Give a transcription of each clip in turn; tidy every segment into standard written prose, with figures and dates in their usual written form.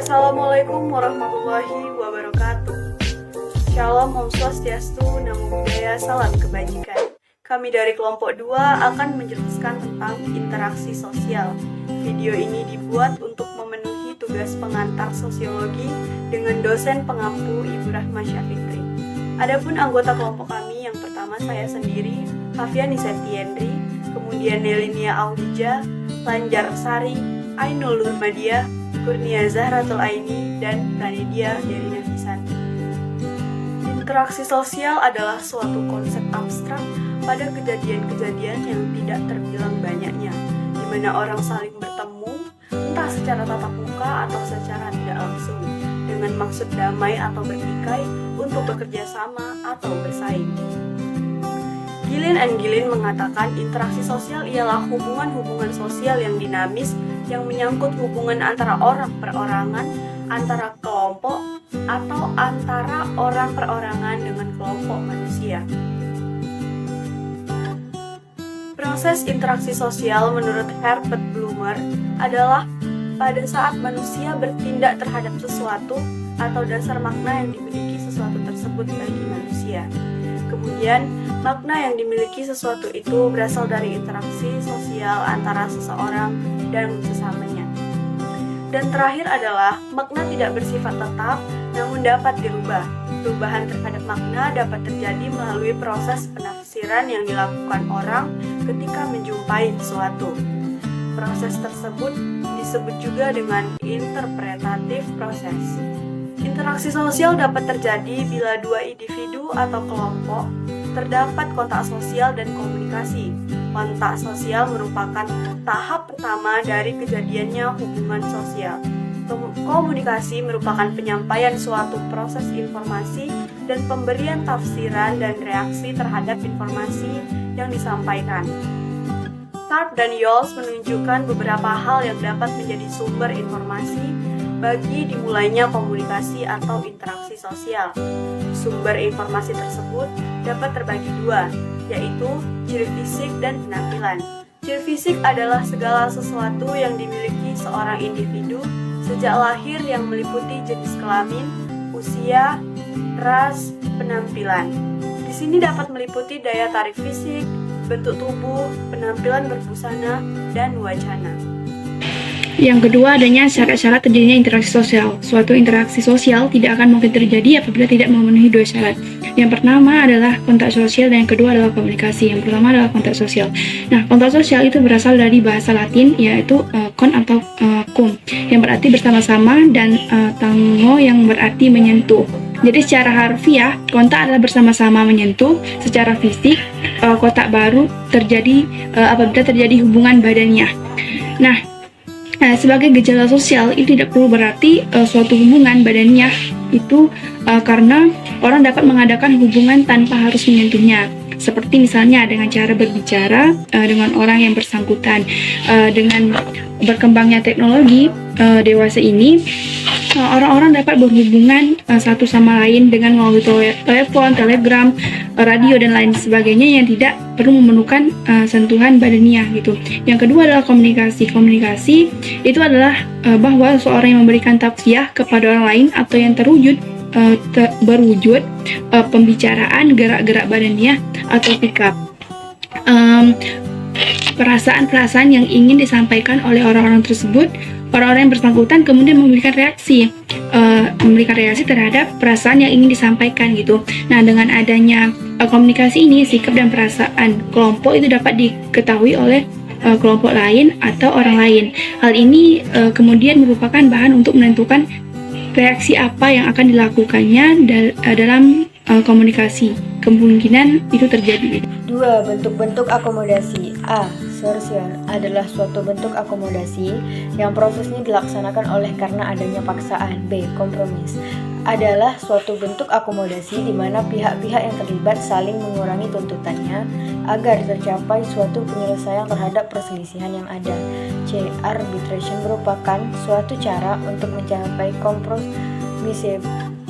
Assalamualaikum warahmatullahi wabarakatuh. Shalom, Om Swastiastu, Namo Buddhaya, salam kebajikan. Kami dari kelompok 2 akan menjelaskan tentang interaksi sosial. Video ini dibuat untuk memenuhi tugas pengantar sosiologi dengan dosen pengampu Ibu Rahma Syafikri. Adapun anggota kelompok kami, yang pertama saya sendiri, Hafiani Septiendri, kemudian Nelinia Auhija, Lanjar Sari, Ainul Nurmadiah, Kurnia Zahratul Aini, dan Pranedia Derina Fisanti. Interaksi sosial adalah suatu konsep abstrak pada kejadian-kejadian yang tidak terbilang banyaknya, di mana orang saling bertemu, entah secara tatap muka atau secara tidak langsung, dengan maksud damai atau bertikai untuk bekerja sama atau bersaing. Gillen and Gillen mengatakan interaksi sosial ialah hubungan-hubungan sosial yang dinamis yang menyangkut hubungan antara orang perorangan, antara kelompok, atau antara orang perorangan dengan kelompok manusia. Proses interaksi sosial menurut Herbert Blumer adalah pada saat manusia bertindak terhadap sesuatu atau dasar makna yang dimiliki sesuatu tersebut bagi manusia. Kemudian, makna yang dimiliki sesuatu itu berasal dari interaksi sosial antara seseorang dan sesamanya. Dan terakhir adalah, makna tidak bersifat tetap, namun dapat dirubah. Perubahan terhadap makna dapat terjadi melalui proses penafsiran yang dilakukan orang ketika menjumpai sesuatu. Proses tersebut disebut juga dengan interpretatif proses. Interaksi sosial dapat terjadi bila dua individu atau kelompok terdapat kontak sosial dan komunikasi. Kontak sosial merupakan tahap pertama dari kejadiannya hubungan sosial. Komunikasi merupakan penyampaian suatu proses informasi dan pemberian tafsiran dan reaksi terhadap informasi yang disampaikan. Tharp dan Yoles menunjukkan beberapa hal yang dapat menjadi sumber informasi bagi dimulainya komunikasi atau interaksi sosial. Sumber informasi tersebut dapat terbagi dua, yaitu ciri fisik dan penampilan. Ciri fisik adalah segala sesuatu yang dimiliki seorang individu sejak lahir yang meliputi jenis kelamin, usia, ras, penampilan. Di sini dapat meliputi daya tarik fisik, bentuk tubuh, penampilan berbusana, dan wacana. Yang kedua, adanya syarat-syarat terjadinya interaksi sosial. Suatu interaksi sosial tidak akan mungkin terjadi apabila tidak memenuhi dua syarat. Yang pertama adalah kontak sosial dan yang kedua adalah komunikasi. Yang pertama adalah kontak sosial. Nah, kontak sosial itu berasal dari bahasa Latin, yaitu kon atau cum, yang berarti bersama-sama, dan tango yang berarti menyentuh. Jadi secara harfiah, kontak adalah bersama-sama menyentuh. Secara fisik, kontak baru terjadi apabila terjadi hubungan badannya. Nah, sebagai gejala sosial itu tidak perlu berarti suatu hubungan badannya itu karena orang dapat mengadakan hubungan tanpa harus menyentuhnya. Seperti misalnya dengan cara berbicara dengan orang yang bersangkutan. Dengan berkembangnya teknologi dewasa ini, orang-orang dapat berhubungan satu sama lain dengan melalui telepon, telegram, radio, dan lain sebagainya yang tidak perlu memerlukan sentuhan badaniah gitu. Yang kedua adalah komunikasi. Komunikasi itu adalah bahwa seorang yang memberikan tausiah kepada orang lain atau yang berwujud pembicaraan, gerak-gerak badaniah atau sikap. Perasaan-perasaan yang ingin disampaikan oleh orang-orang tersebut, orang-orang yang bersangkutan kemudian memberikan reaksi terhadap perasaan yang ingin disampaikan gitu. Nah, dengan adanya komunikasi ini, sikap dan perasaan kelompok itu dapat diketahui oleh kelompok lain atau orang lain. Hal ini kemudian merupakan bahan untuk menentukan reaksi apa yang akan dilakukannya dalam komunikasi. Kemungkinan itu terjadi. 2. Bentuk-bentuk akomodasi. A. Sosial adalah suatu bentuk akomodasi yang prosesnya dilaksanakan oleh karena adanya paksaan. B. Kompromis adalah suatu bentuk akomodasi di mana pihak-pihak yang terlibat saling mengurangi tuntutannya agar tercapai suatu penyelesaian terhadap perselisihan yang ada. C. Arbitration merupakan suatu cara untuk mencapai kompromis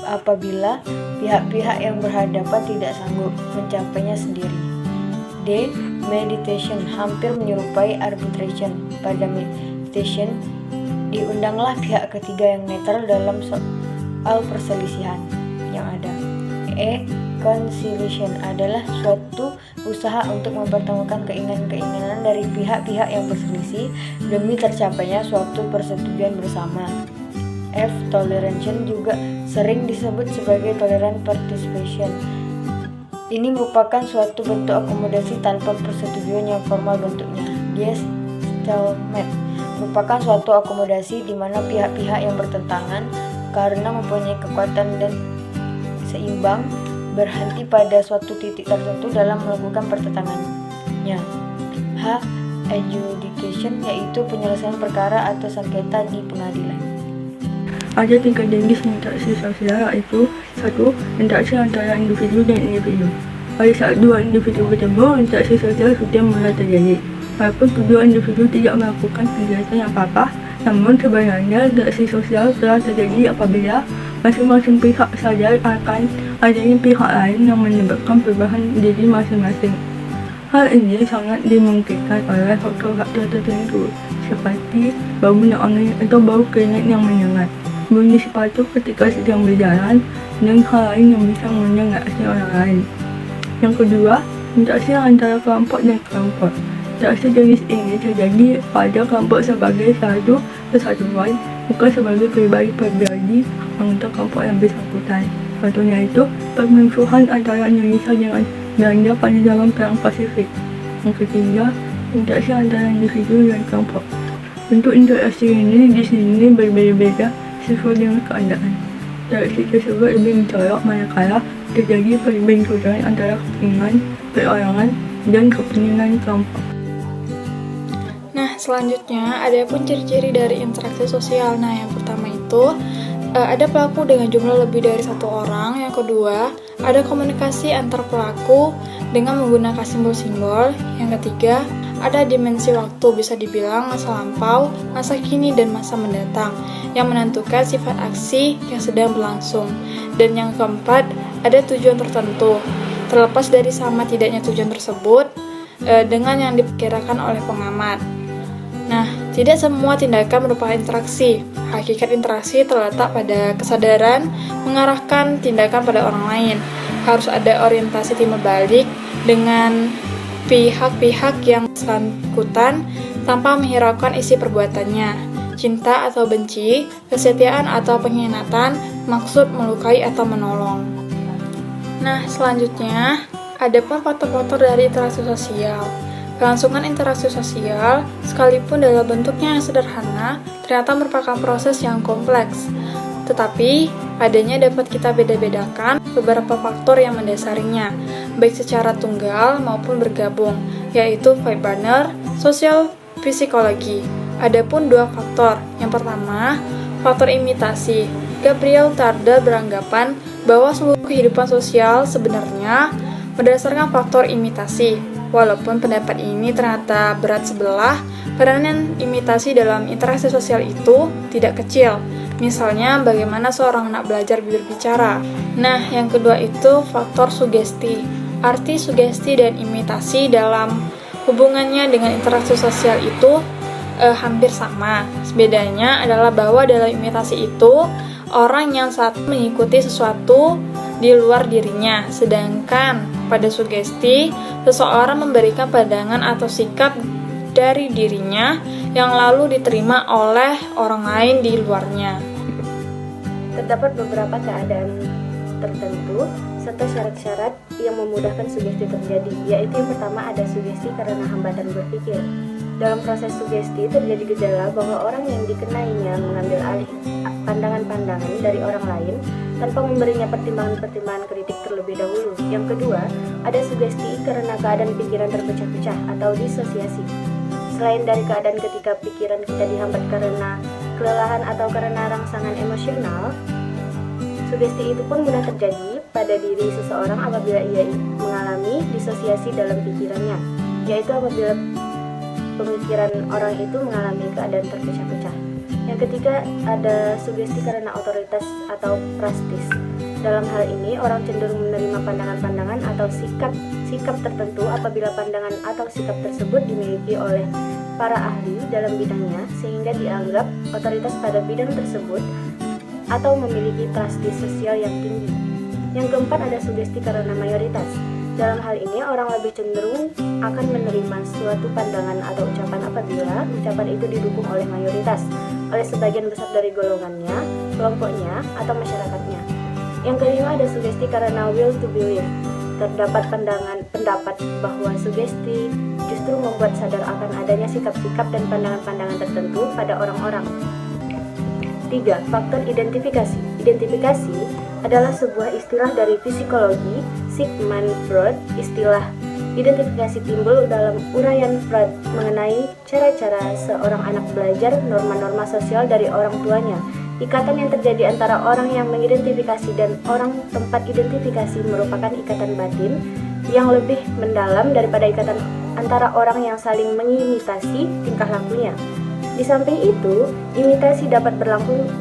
apabila pihak-pihak yang berhadapan tidak sanggup mencapainya sendiri. D. Meditation hampir menyerupai arbitration. Pada meditation, Diundanglah pihak ketiga yang netral dalam soal perselisihan yang ada. Conciliation adalah suatu usaha untuk mempertemukan keinginan-keinginan dari pihak-pihak yang berselisih demi tercapainya suatu persetujuan bersama. Toleration juga sering disebut sebagai tolerant participation. Ini merupakan suatu bentuk akomodasi tanpa persetujuan yang formal bentuknya. Stalemate merupakan suatu akomodasi di mana pihak-pihak yang bertentangan karena mempunyai kekuatan dan seimbang berhenti pada suatu titik tertentu dalam melakukan pertentangannya. Adjudication yaitu penyelesaian perkara atau sengketa di pengadilan. Ada 3 jenis interaksi sosial, yaitu 1. Interaksi antara individu dan individu. Pada saat dua individu bertemu, interaksi sosial sudah mulai terjadi. Walaupun kedua individu tidak melakukan kegiatan apa-apa, namun sebenarnya interaksi sosial telah terjadi apabila masing-masing pihak sadar akan adanya pihak lain yang menyebabkan perubahan diri masing-masing. Hal ini sangat dimungkinkan oleh faktor-faktor tertentu, seperti baunya angin atau bau keringat yang menyengat, bunyi sepatu ketika sedang berjalan, dan hal lain yang bisa mengundang reaksi orang lain. Yang kedua, interaksi antara kelompok dan kelompok. Interaksi jenis ini terjadi pada kelompok sebagai satu kesatuan, bukan sebagai pribadi-pribadi anggota kelompok yang bersangkutan. Contohnya itu permusuhan antara Indonesia dengan Belanda pada zaman Perang Pasifik. Yang ketiga, interaksi antara individu dan kelompok. Bentuk interaksi ini di sini berbeda-beda sesuai dengan keadaan. Interaksi tersebut lebih mencolok manakala terjadi perbenturan antara kepentingan perorangan dan kepentingan kelompok. Nah, selanjutnya ada pun ciri-ciri dari interaksi sosial. Nah, yang pertama itu ada pelaku dengan jumlah lebih dari satu orang. Yang kedua, ada komunikasi antar pelaku dengan menggunakan simbol-simbol. Yang ketiga, ada dimensi waktu, bisa dibilang masa lampau, masa kini, dan masa mendatang, yang menentukan sifat aksi yang sedang berlangsung. Dan yang keempat, ada tujuan tertentu. Terlepas dari sama tidaknya tujuan tersebut dengan yang diperkirakan oleh pengamat. Nah, tidak semua tindakan merupakan interaksi. Hakikat interaksi terletak pada kesadaran mengarahkan tindakan pada orang lain. Harus ada orientasi timbal balik dengan pihak-pihak yang bersangkutan tanpa menghiraukan isi perbuatannya. Cinta atau benci, kesetiaan atau pengkhianatan, maksud melukai atau menolong. Nah, selanjutnya ada pun faktor-faktor dari interaksi sosial. Kelangsungan interaksi sosial, sekalipun dalam bentuknya yang sederhana, ternyata merupakan proses yang kompleks. Tetapi, padanya dapat kita beda-bedakan beberapa faktor yang mendasarinya, baik secara tunggal maupun bergabung, yaitu Weber, sosial psikologi. Adapun dua faktor. Yang pertama, faktor imitasi. Gabriel Tarda beranggapan bahwa seluruh kehidupan sosial sebenarnya berdasarkan faktor imitasi. Walaupun pendapat ini ternyata berat sebelah, peranan imitasi dalam interaksi sosial itu tidak kecil. Misalnya, bagaimana seorang anak belajar berbicara. Nah, yang kedua itu faktor sugesti. Arti sugesti dan imitasi dalam hubungannya dengan interaksi sosial itu hampir sama. Bedanya adalah bahwa dalam imitasi itu, orang yang satu mengikuti sesuatu di luar dirinya, sedangkan pada sugesti, seseorang memberikan pandangan atau sikap dari dirinya yang lalu diterima oleh orang lain di luarnya. Terdapat beberapa keadaan tertentu serta syarat-syarat yang memudahkan sugesti terjadi, yaitu yang pertama ada sugesti karena hambatan berpikir. Dalam proses sugesti terjadi gejala bahwa orang yang dikenainya mengambil alih pandangan-pandangan dari orang lain tanpa memberinya pertimbangan-pertimbangan kritik terlebih dahulu. Yang kedua, ada sugesti karena keadaan pikiran terpecah-pecah atau disosiasi. Selain dari keadaan ketika pikiran kita dihambat karena kelelahan atau karena rangsangan emosional, sugesti itu pun mudah terjadi pada diri seseorang apabila ia mengalami disosiasi dalam pikirannya, yaitu apabila pemikiran orang itu mengalami keadaan terpecah-pecah. Yang ketiga, ada sugesti karena otoritas atau prestis. Dalam hal ini, orang cenderung menerima pandangan-pandangan atau sikap tertentu apabila pandangan atau sikap tersebut dimiliki oleh para ahli dalam bidangnya sehingga dianggap otoritas pada bidang tersebut atau memiliki prestis sosial yang tinggi. Yang keempat ada sugesti karena mayoritas. Dalam hal ini orang lebih cenderung akan menerima suatu pandangan atau ucapan apabila ucapan itu didukung oleh mayoritas, oleh sebagian besar dari golongannya, kelompoknya, atau masyarakatnya. Yang kelima ada sugesti karena will to believe. Terdapat pendapat bahwa sugesti justru membuat sadar akan adanya sikap-sikap dan pandangan-pandangan tertentu pada orang-orang. 3. Faktor identifikasi. Identifikasi adalah sebuah istilah dari psikologi Sigmund Freud. Istilah identifikasi timbul dalam uraian Freud mengenai cara-cara seorang anak belajar norma-norma sosial dari orang tuanya. Ikatan yang terjadi antara orang yang mengidentifikasi dan orang tempat identifikasi merupakan ikatan batin yang lebih mendalam daripada ikatan antara orang yang saling mengimitasi tingkah lakunya. Di samping itu, imitasi dapat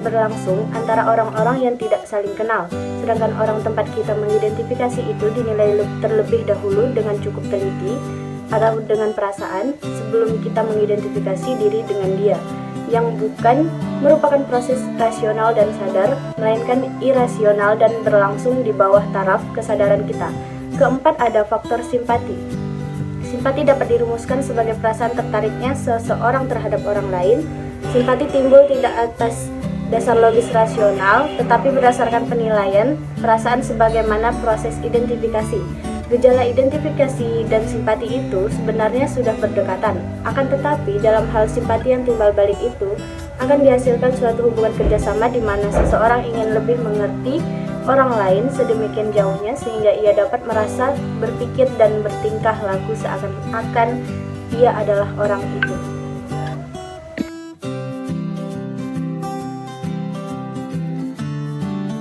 berlangsung antara orang-orang yang tidak saling kenal, sedangkan orang tempat kita mengidentifikasi itu dinilai terlebih dahulu dengan cukup teliti atau dengan perasaan sebelum kita mengidentifikasi diri dengan dia, yang bukan merupakan proses rasional dan sadar, melainkan irasional dan berlangsung di bawah taraf kesadaran kita. Keempat ada faktor simpati. Simpati dapat dirumuskan sebagai perasaan tertariknya seseorang terhadap orang lain. Simpati timbul tidak atas dasar logis rasional, tetapi berdasarkan penilaian, perasaan sebagaimana proses identifikasi. Gejala identifikasi dan simpati itu sebenarnya sudah berdekatan. Akan tetapi, dalam hal simpati yang timbal balik itu, akan dihasilkan suatu hubungan kerjasama di mana seseorang ingin lebih mengerti orang lain sedemikian jauhnya sehingga ia dapat merasa, berpikir, dan bertingkah laku seakan-akan ia adalah orang itu.